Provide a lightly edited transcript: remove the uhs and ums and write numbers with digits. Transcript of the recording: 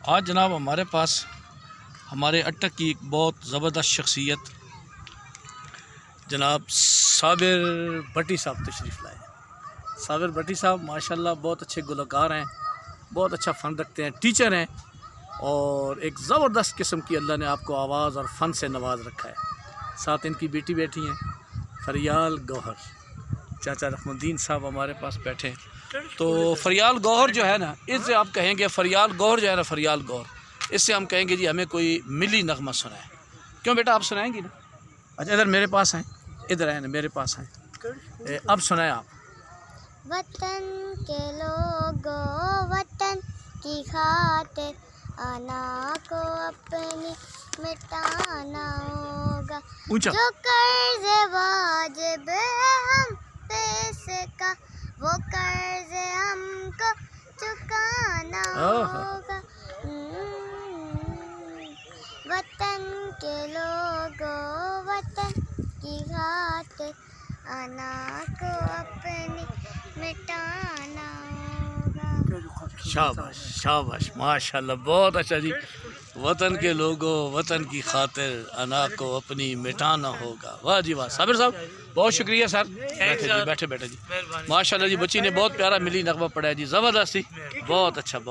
आज जनाब हमारे पास हमारे अटक की एक बहुत ज़बरदस्त शख्सियत जनाब साबिर भट्टी साहब तशरीफ़ लाए। साबिर भट्टी साहब माशाल्लाह बहुत अच्छे गुलकार हैं, बहुत अच्छा फ़न रखते हैं, टीचर हैं और एक ज़बरदस्त किस्म की अल्लाह ने आपको आवाज़ और फ़न से नवाज रखा है। साथ इनकी बेटी बैठी हैं फरियाल गौहर। चाचा रहमुद्दीन साहब हमारे पास बैठे हैं। तो फरियाल गौहर जो है ना, इससे आप कहेंगे फरियाल गौहर जो है ना, फरियाल गौहर, इससे हम कहेंगे जी हमें कोई मिली नगमा सुनाए। क्यों बेटा आप सुनाएंगी ना? अच्छा इधर मेरे पास हैं, इधर हैं ना मेरे पास हैं, अब सुनाए आप। वतन के लोगों वतन की खातिर आना को अपनी मिटाना होगा। ऊंचा जो कर्ज वाजिब है हम पे इसका वो कर्ज हमको चुकाना होगा। वतन के लोगों वतन की खातिर आना को अपनी मिटाना होगा। शाबाश शाबाश माशाल्लाह, बहुत अच्छा जी। वतन के लोगों वतन की खातिर अना को अपनी मिटाना होगा। वाह जी वाह साबिर साहब, बहुत शुक्रिया सर। बैठे जी, बैठे बैठे जी, माशाल्लाह जी। बच्ची ने बहुत प्यारा मिली नगमा पढ़ा है जी, ज़बरदस्त ही, बहुत अच्छा।